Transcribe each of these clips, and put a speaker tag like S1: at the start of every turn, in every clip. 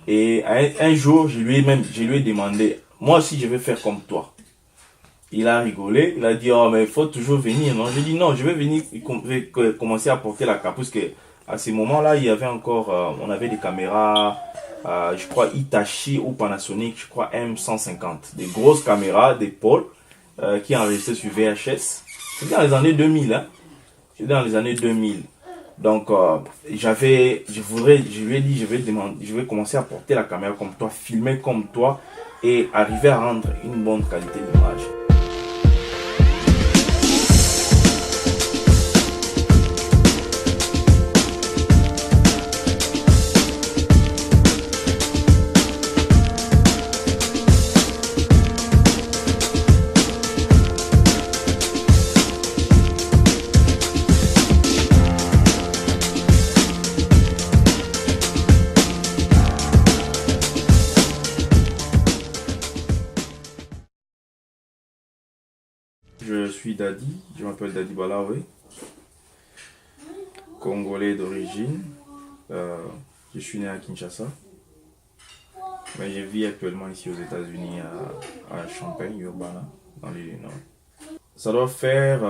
S1: Et un jour, je lui ai demandé, moi aussi je vais faire comme toi. Il a rigolé, il a dit, oh mais il faut toujours venir, non? J'ai dit, non, je vais venir commencer à porter la cape, parce que à ce moment-là, il y avait encore, on avait des caméras, je crois Hitachi ou Panasonic, je crois M150, des grosses caméras d'épaule qui enregistraient sur VHS. C'était dans les années 2000, hein? C'était dans les années 2000. Donc, je lui ai dit, je vais commencer à porter la caméra comme toi, filmer comme toi et arriver à rendre une bonne qualité d'image. Je suis Dadi, je m'appelle Dadi Balawe, congolais d'origine. Euh, je suis né à Kinshasa, mais je vis actuellement ici aux États-Unis à Champaign, Urbana, dans l'Illinois. Ça doit faire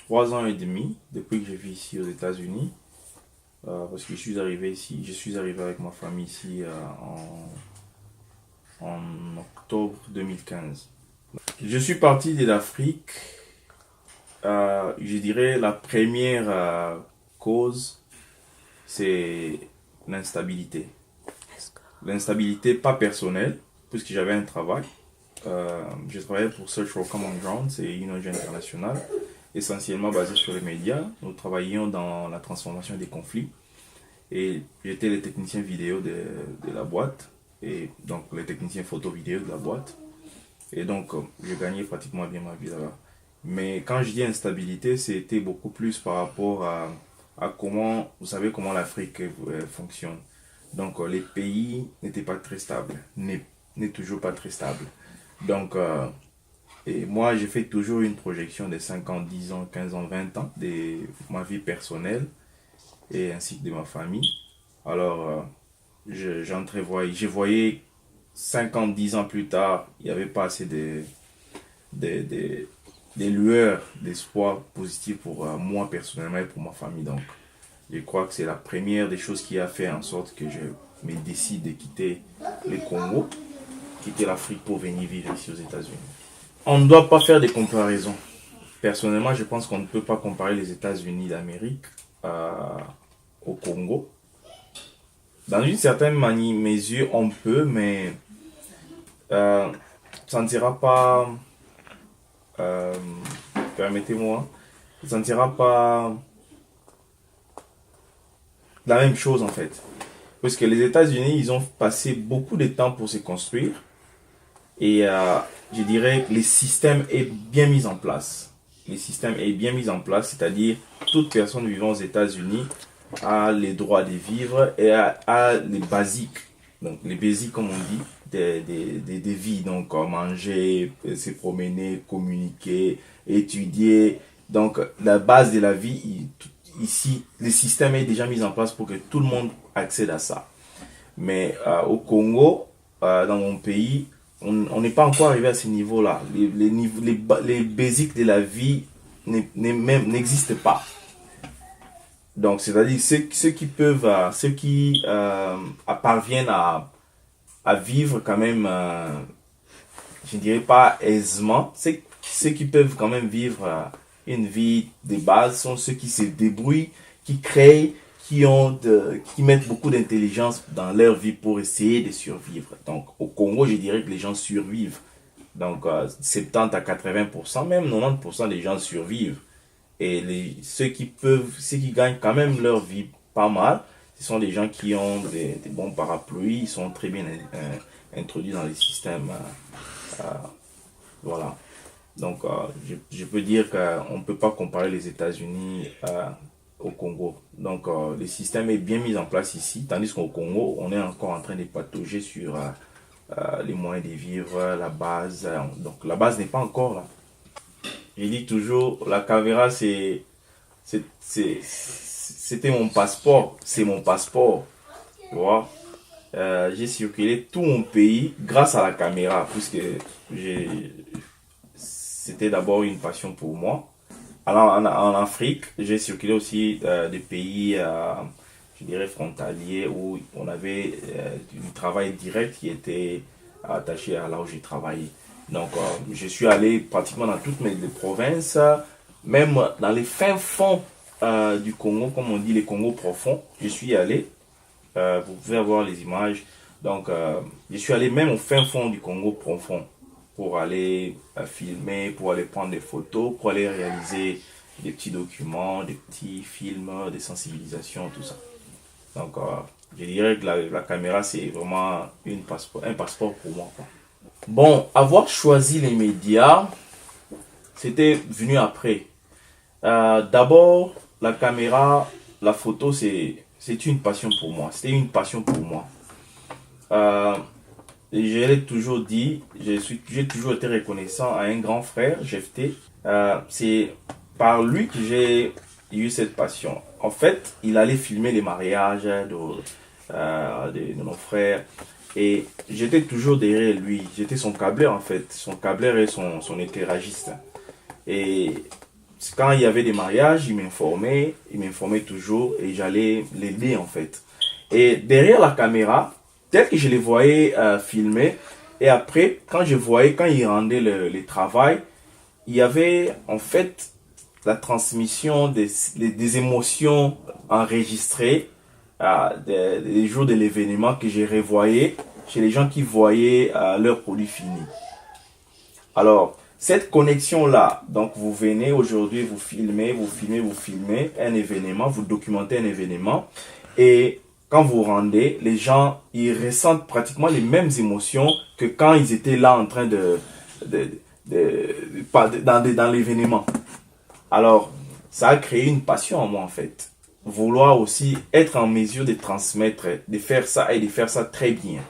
S1: 3 ans et demi depuis que je vis ici aux États-Unis, parce que je suis arrivé avec ma famille ici en octobre 2015. Je suis parti de l'Afrique. Je dirais la première cause, c'est l'instabilité. L'instabilité pas personnelle, puisque j'avais un travail. Je travaillais pour Search for Common Ground, c'est une ONG internationale, essentiellement basée sur les médias. Nous travaillions dans la transformation des conflits. Et j'étais le technicien vidéo de la boîte, et donc le technicien photo-vidéo de la boîte. Et donc, je gagnais pratiquement bien ma vie là-bas. Mais quand je dis instabilité, c'était beaucoup plus par rapport à comment, vous savez comment l'Afrique fonctionne. Donc, les pays n'étaient pas très stables, n'est toujours pas très stable. Donc, et moi, je fais toujours une projection de 5 ans, 10 ans, 15 ans, 20 ans de ma vie personnelle et ainsi que de ma famille. Alors, je voyais 50, 10 ans plus tard, il n'y avait pas assez de, de- des lueurs d'espoir positif pour moi personnellement et pour ma famille. Donc, je crois que c'est la première des choses qui a fait en sorte que je me décide de quitter le Congo, quitter l'Afrique pour venir vivre ici aux États-Unis. On ne doit pas faire des comparaisons. Personnellement, je pense qu'on ne peut pas comparer les États-Unis d'Amérique au Congo. Dans une certaine mesure, on peut, mais euh, ça ne sera pas, euh, permettez-moi, ça ne sera pas la même chose en fait. Parce que les États-Unis, ils ont passé beaucoup de temps pour se construire et je dirais que le système est bien mis en place. Le système est bien mis en place, c'est-à-dire toute personne vivant aux États-Unis a les droits de vivre et a les basiques, donc les basiques comme on dit, des vies, donc manger, se promener, communiquer, étudier. Donc la base de la vie, ici, le système est déjà mis en place pour que tout le monde accède à ça. Mais au Congo, dans mon pays, on n'est pas encore arrivé à ce niveau-là. Les basiques de la vie n'existent pas. Donc, c'est-à-dire ceux qui peuvent, ceux qui parviennent à vivre quand même, je ne dirais pas aisément, ceux qui peuvent quand même vivre une vie de base sont ceux qui se débrouillent, qui créent, qui mettent beaucoup d'intelligence dans leur vie pour essayer de survivre. Donc, au Congo, je dirais que les gens survivent. Donc, 70 à 80%, même 90% des gens survivent. Et ceux qui gagnent quand même leur vie pas mal, ce sont des gens qui ont des bons parapluies, ils sont très bien introduits dans les systèmes. Voilà. Donc, je peux dire qu'on ne peut pas comparer les États-Unis au Congo. Donc, le système est bien mis en place ici, tandis qu'au Congo, on est encore en train de patauger sur les moyens de vivre, la base. Donc, la base n'est pas encore là. Je dis toujours, la caméra, c'était mon passeport. C'est mon passeport. tu vois. J'ai circulé tout mon pays grâce à la caméra, puisque c'était d'abord une passion pour moi. Alors, en Afrique, j'ai circulé aussi des pays, je dirais, frontaliers où on avait du travail direct qui était attaché à là où j'ai travaillé. Donc, je suis allé pratiquement dans toutes les provinces, même dans les fins fonds du Congo, comme on dit, les Congos profonds. Je suis allé, vous pouvez avoir les images. Donc, je suis allé même au fin fond du Congo profond pour aller filmer, pour aller prendre des photos, pour aller réaliser des petits documents, des petits films, des sensibilisations, tout ça. Donc, je dirais que la caméra, c'est vraiment un passeport pour moi, quoi. Bon, avoir choisi les médias, c'était venu après. D'abord, la caméra, la photo, c'est une passion pour moi. C'était une passion pour moi. Euh, et je l'ai toujours dit, j'ai toujours été reconnaissant à un grand frère, Jefté. C'est par lui que j'ai eu cette passion. En fait, il allait filmer les mariages de nos frères. Et j'étais toujours derrière lui. J'étais son câbleur en fait. Son câbleur et son éclairagiste. Et quand il y avait des mariages, il m'informait toujours et j'allais l'aider en fait. Et derrière la caméra, tel que je les voyais filmer, et après, quand il rendait le travail, il y avait en fait la transmission des émotions enregistrées des jours de l'événement que j'ai revoyé chez les gens qui voyaient leur produit fini. Alors, cette connexion-là, donc vous venez aujourd'hui, vous filmez un événement, vous documentez un événement, et quand vous rendez, les gens, ils ressentent pratiquement les mêmes émotions que quand ils étaient là en train dans l'événement. Alors, ça a créé une passion en moi en fait. Vouloir aussi être en mesure de transmettre, de faire ça et de faire ça très bien.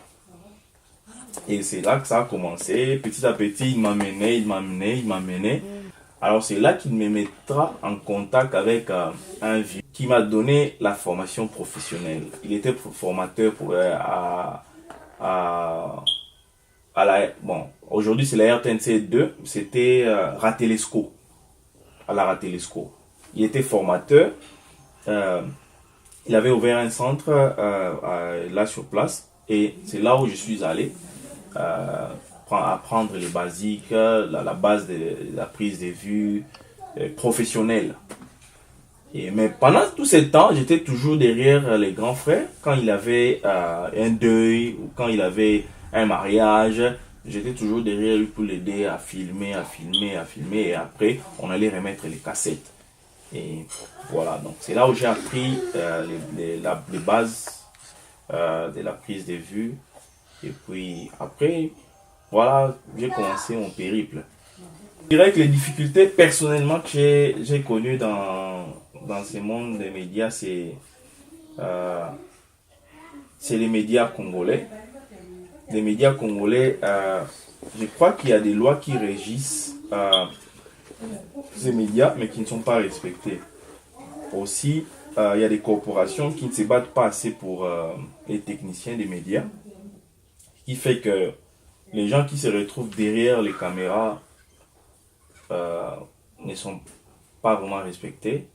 S1: Et c'est là que ça a commencé. Petit à petit, il m'amenait. Alors c'est là qu'il me mettra en contact avec un vieux qui m'a donné la formation professionnelle. Il était formateur bon, aujourd'hui c'est la RTNC 2, c'était Ratelesco, à la Ratelesco. Il était formateur. Il avait ouvert un centre là sur place et c'est là où je suis allé apprendre les basiques, la base de la prise de vue professionnelle. Mais pendant tout ce temps, j'étais toujours derrière les grands frères. Quand il avait un deuil ou quand il avait un mariage, j'étais toujours derrière lui pour l'aider à filmer. Et après, on allait remettre les cassettes. Et voilà, donc c'est là où j'ai appris les bases de la prise de vue. Et puis après, voilà, j'ai commencé mon périple. Je dirais que les difficultés personnellement que j'ai connues dans ce monde des médias, c'est les médias congolais. Les médias congolais, je crois qu'il y a des lois qui régissent ces médias, mais qui ne sont pas respectées. Aussi, il y a des corporations qui ne se battent pas assez pour les techniciens des médias, qui fait que les gens qui se retrouvent derrière les caméras ne sont pas vraiment respectés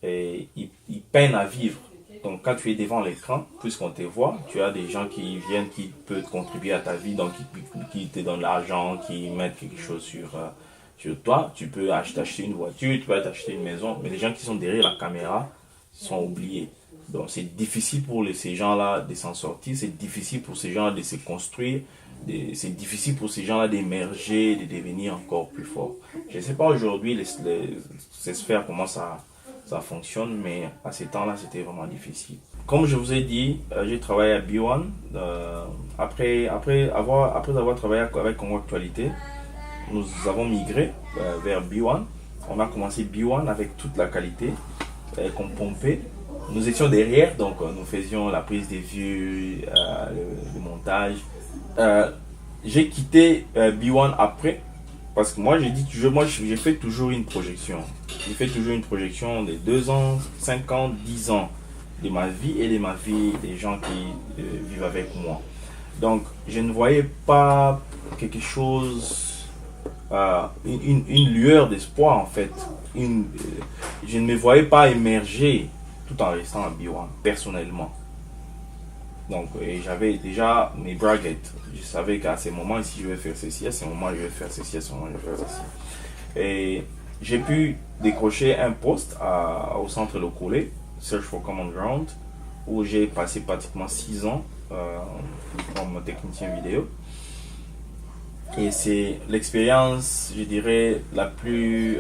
S1: et ils peinent à vivre. Donc quand tu es devant l'écran, puisqu'on te voit, tu as des gens qui viennent, qui peuvent contribuer à ta vie, donc qui te donnent l'argent, qui mettent quelque chose sur toi. Tu peux acheter une voiture, tu peux t'acheter une maison, mais les gens qui sont derrière la caméra sont oubliés. Donc c'est difficile pour ces gens-là de s'en sortir, c'est difficile pour ces gens de se construire, c'est difficile pour ces gens-là d'émerger, de devenir encore plus forts. Je ne sais pas aujourd'hui ces sphères comment ça fonctionne, mais à ces temps-là c'était vraiment difficile. Comme je vous ai dit, j'ai travaillé à B1. Après avoir travaillé avec Congo Actualité, nous avons migré vers B1. On a commencé B1 avec toute la qualité qu'on pompait. Nous étions derrière, donc nous faisions la prise des vues, le montage. J'ai quitté B1 après, parce que moi j'ai fait toujours une projection. J'ai fait toujours une projection de 2 ans, 5 ans, 10 ans. de ma vie et de ma vie des gens qui vivent avec moi. Donc, je ne voyais pas quelque chose, une lueur d'espoir en fait. Je ne me voyais pas émerger tout en restant à Biwan, personnellement. Donc, j'avais déjà mes brackets. Je savais qu'à ce moment, si je vais faire ceci, à ce moment, je vais faire ceci, à ce moment, je vais faire ceci. Et j'ai pu décrocher un poste au centre locaux, Search for Common Ground, où j'ai passé pratiquement 6 ans comme technicien vidéo. Et c'est l'expérience, je dirais, la plus,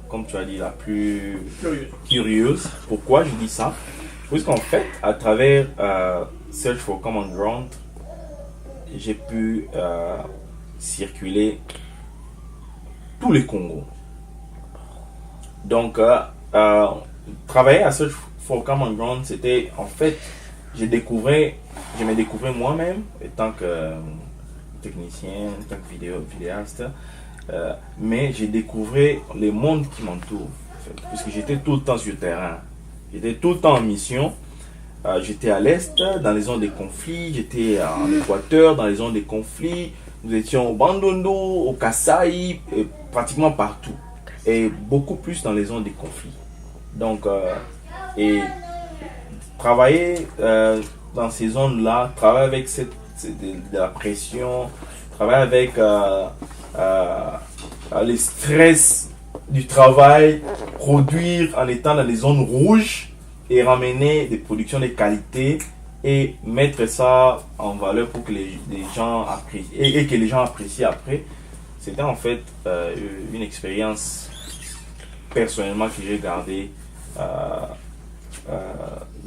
S1: comme tu as dit, la plus curieuse. Pourquoi je dis ça? Puisqu'en fait, à travers Search for Common Ground, j'ai pu circuler tous les Congos. Donc, travailler à Search for Common Ground, c'était en fait, je me découvrais moi-même en tant que technicien, en tant que vidéaste, mais j'ai découvert le monde qui m'entoure, en fait, puisque j'étais tout le temps sur le terrain, j'étais tout le temps en mission. J'étais à l'Est, dans les zones de conflits, j'étais en Équateur, dans les zones de conflits, nous étions au Bandundu, au Kasaï, pratiquement partout, et beaucoup plus dans les zones de conflits. Donc, et travailler dans ces zones-là, travailler avec de la pression, travailler avec les stress du travail, produire en étant dans les zones rouges et ramener des productions de qualité et mettre ça en valeur pour que les gens apprécient et que les gens apprécient après. C'était en fait une expérience personnellement que j'ai gardée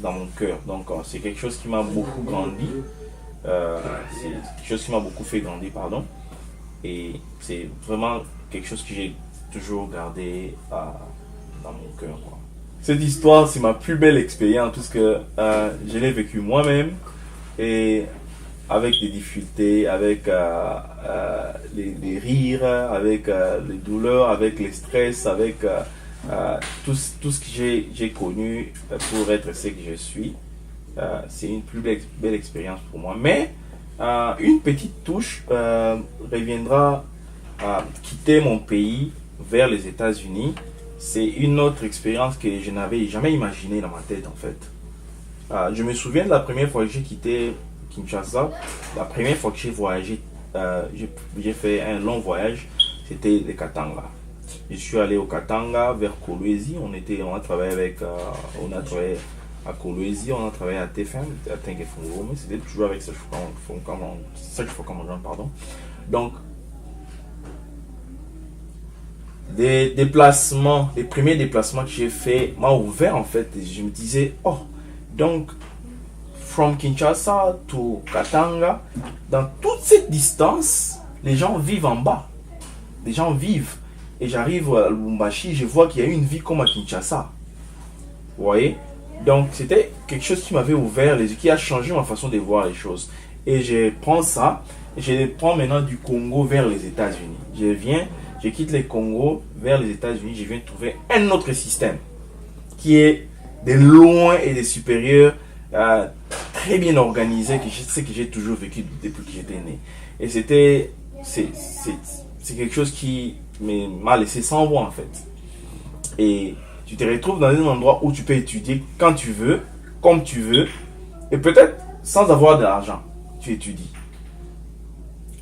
S1: dans mon cœur. Donc c'est quelque chose qui m'a beaucoup grandi. C'est quelque chose qui m'a beaucoup fait grandir, pardon. Et c'est vraiment quelque chose que j'ai toujours gardé dans mon cœur, quoi. Cette histoire, c'est ma plus belle expérience, parce que je l'ai vécu moi-même, et avec des difficultés, avec les rires, avec les douleurs, avec les stress, avec tout ce que j'ai connu pour être ce que je suis. C'est une plus belle expérience pour moi. Mais une petite touche reviendra à quitter mon pays vers les États-Unis. C'est une autre expérience que je n'avais jamais imaginée dans ma tête, en fait. Je me souviens de la première fois que j'ai quitté Kinshasa, la première fois que j'ai voyagé, j'ai fait un long voyage, c'était le Katanga. Je suis allé au Katanga, vers Kolwezi. On a travaillé à Kolwezi, on a travaillé à TFM, à Tengefungo, mais c'était toujours avec Search for Common Ground, pardon. Donc, les premiers déplacements que j'ai fait m'ont ouvert en fait. Et je me disais, oh, donc, from Kinshasa to Katanga, dans toute cette distance, les gens vivent en bas. Les gens vivent. Et j'arrive à Lubumbashi, je vois qu'il y a une vie comme à Kinshasa. Vous voyez? Donc, c'était quelque chose qui m'avait ouvert les yeux, qui a changé ma façon de voir les choses. Et je prends ça, je prends maintenant du Congo vers les États-Unis. Je quitte le Congo vers les États-Unis, je viens trouver un autre système qui est de loin et de supérieur, très bien organisé, que c'est que j'ai toujours vécu depuis que j'étais né. Et c'est quelque chose qui m'a laissé sans voix en fait. Et tu te retrouves dans un endroit où tu peux étudier quand tu veux, comme tu veux, et peut-être sans avoir de l'argent, tu étudies.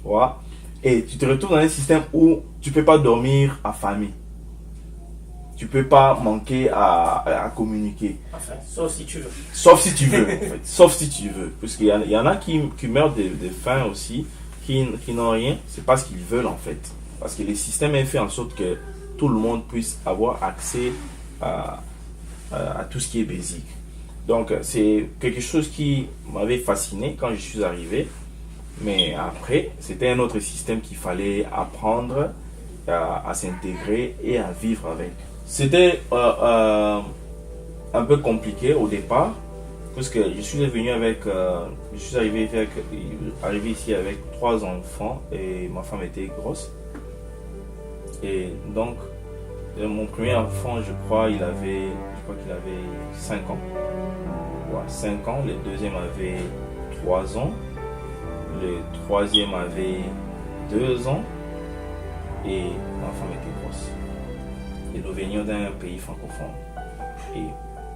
S1: Voilà. Et tu te retrouves dans un système où tu ne peux pas dormir affamé. Tu ne peux pas manquer à communiquer.
S2: Enfin, sauf si tu veux.
S1: Sauf si tu veux, en fait. Sauf si tu veux. Parce qu'il y en a qui meurent de faim aussi, qui n'ont rien. C'est parce qu'ils veulent, en fait. Parce que le système est fait en sorte que tout le monde puisse avoir accès à tout ce qui est basique. Donc, c'est quelque chose qui m'avait fasciné quand je suis arrivé. Mais après, c'était un autre système qu'il fallait apprendre à s'intégrer et à vivre avec. C'était un peu compliqué au départ, parce que je suis arrivé ici avec 3 enfants et ma femme était grosse. Et donc, mon premier enfant, je crois qu'il avait 5 ans. 5 ans, le deuxième avait 3 ans, le troisième avait 2 ans et ma femme était grosse. Et nous venions d'un pays francophone. Et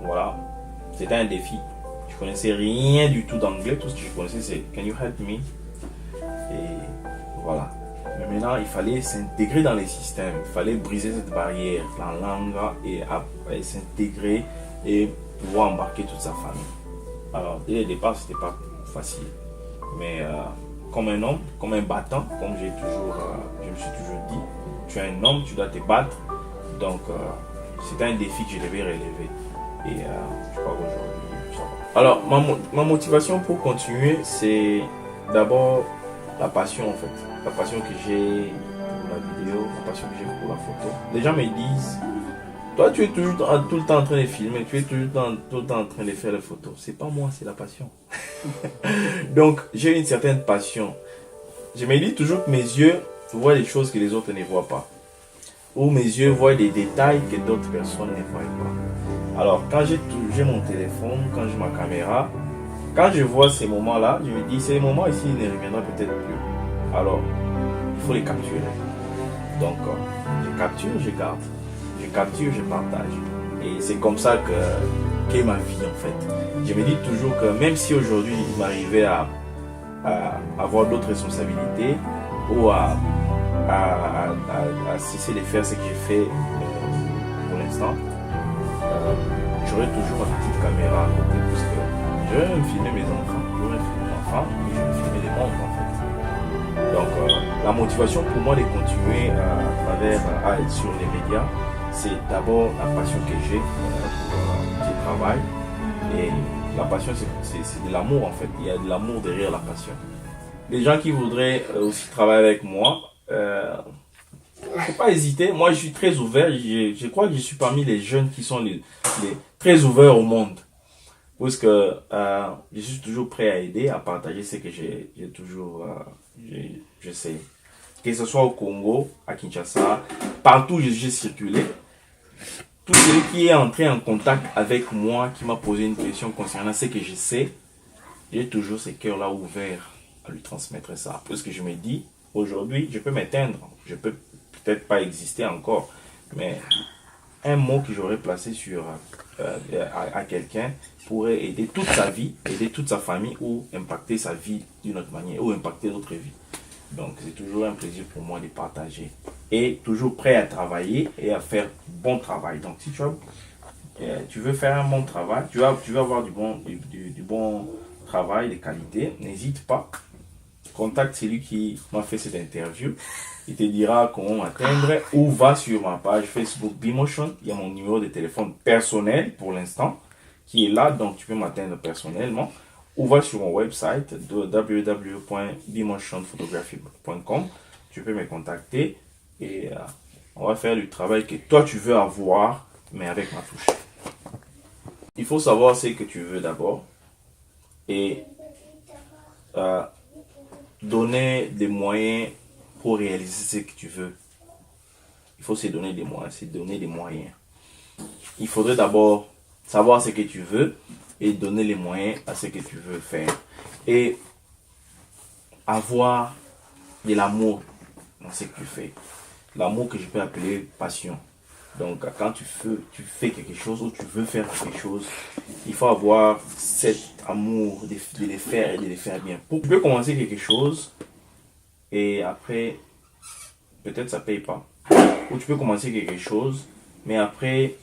S1: voilà, c'était un défi. Je connaissais rien du tout d'anglais, tout ce que je connaissais c'est Can you help me? Et voilà. Mais maintenant, il fallait s'intégrer dans les systèmes, il fallait briser cette barrière, la langue, et s'intégrer et pouvoir embarquer toute sa famille. Alors, dès le départ, c'était pas facile. Mais comme un homme, comme un battant, comme je me suis toujours dit, tu es un homme, tu dois te battre. Donc, c'était un défi que je devais relever. Et je crois qu'aujourd'hui, ça va. Alors, ma motivation pour continuer, c'est d'abord la passion en fait. La passion que j'ai pour la vidéo, la passion que j'ai pour la photo. Les gens me disent, toi tu es toujours tout le temps en train de filmer, tu es tout le temps en train de faire les photos. C'est pas moi, c'est la passion. Donc, j'ai une certaine passion. Je me dis toujours que mes yeux voient des choses que les autres ne voient pas. Ou mes yeux voient des détails que d'autres personnes ne voient pas. Alors, quand j'ai mon téléphone, quand j'ai ma caméra, quand je vois ces moments-là, je me dis, ces moments ici ne reviendront peut-être plus. Alors, il faut les capturer. Donc, je capture, je garde. Je capture, je partage. Et c'est comme ça qu'est ma vie, en fait. Je me dis toujours que même si aujourd'hui, il m'arrivait à avoir d'autres responsabilités ou à cesser de faire ce que j'ai fait pour l'instant, j'aurai toujours ma petite caméra à côté parce que je vais me filmer mes enfants, je vais filmer mes enfants et je vais filmer les mondes en fait. Donc la motivation pour moi de continuer à travers à être sur les médias, c'est d'abord la passion que j'ai pour ce travail. Et la passion c'est de l'amour en fait, il y a de l'amour derrière la passion. Les gens qui voudraient aussi travailler avec moi, il ne faut pas hésiter. Moi, je suis très ouvert. Je crois que je suis parmi les jeunes qui sont les très ouverts au monde. Parce que je suis toujours prêt à aider, à partager ce que j'ai toujours, je sais. Que ce soit au Congo, à Kinshasa, partout où j'ai circulé. Tout celui qui est entré en contact avec moi, qui m'a posé une question concernant ce que je sais, j'ai toujours ce cœur-là ouvert à lui transmettre ça. Parce que je me dis, aujourd'hui, je peux m'éteindre. Je peux peut-être pas exister encore, mais un mot que j'aurais placé sur à quelqu'un pourrait aider toute sa vie, aider toute sa famille ou impacter sa vie d'une autre manière ou impacter d'autres vies. Donc c'est toujours un plaisir pour moi de partager et toujours prêt à travailler et à faire bon travail. Donc si tu veux faire un bon travail, tu vas avoir du bon travail de qualité, n'hésite pas. Contacte celui qui m'a fait cette interview. Il te dira comment m'atteindre ou va sur ma page Facebook Bmotion. Il y a mon numéro de téléphone personnel pour l'instant qui est là, donc tu peux m'atteindre personnellement. Ou va sur mon website www.bmotionphotography.com. Tu peux me contacter et on va faire du travail que toi tu veux avoir, mais avec ma touche. Il faut savoir ce que tu veux d'abord et donner des moyens pour réaliser ce que tu veux. Il faut se donner des moyens, Il faudrait d'abord savoir ce que tu veux et donner les moyens à ce que tu veux faire. Et avoir de l'amour dans ce que tu fais. L'amour que je peux appeler passion. Donc quand tu fais quelque chose ou tu veux faire quelque chose, il faut avoir cet amour de les faire et de les faire bien. Tu peux commencer quelque chose et après, peut-être ça ne paye pas. Ou tu peux commencer quelque chose, mais après,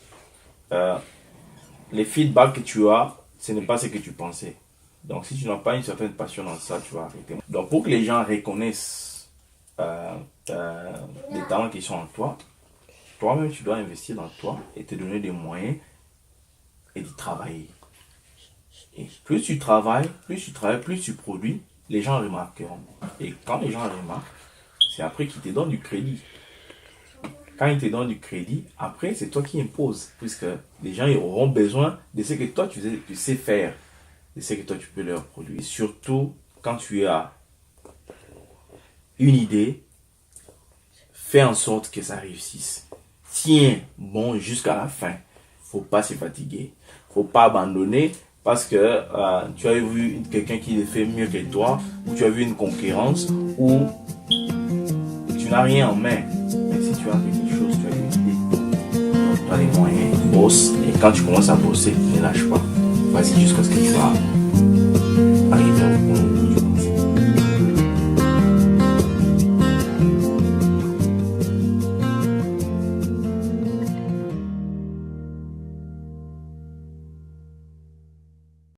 S1: les feedbacks que tu as, ce n'est pas ce que tu pensais. Donc si tu n'as pas une certaine passion dans ça, tu vas arrêter. Donc pour que les gens reconnaissent les talents qui sont en toi, toi-même tu dois investir dans toi et te donner des moyens et d'y travailler. Et plus tu travailles, plus tu produis, les gens remarqueront. Et quand les gens remarquent, c'est après qu'ils te donnent du crédit. Quand ils te donnent du crédit, après c'est toi qui imposes. Puisque les gens ils auront besoin de ce que toi tu sais faire, de ce que toi tu peux leur produire. Et surtout quand tu as une idée, fais en sorte que ça réussisse. Tiens bon jusqu'à la fin. Faut pas se fatiguer. Faut pas abandonner. parce que tu as vu quelqu'un qui le fait mieux que toi, ou tu as vu une concurrence, ou tu n'as rien en main. Mais si tu as quelque chose, tu as une idée, tu as les moyens, bosse, et quand tu commences à bosser, ne lâche pas. Vas-y jusqu'à ce que tu vas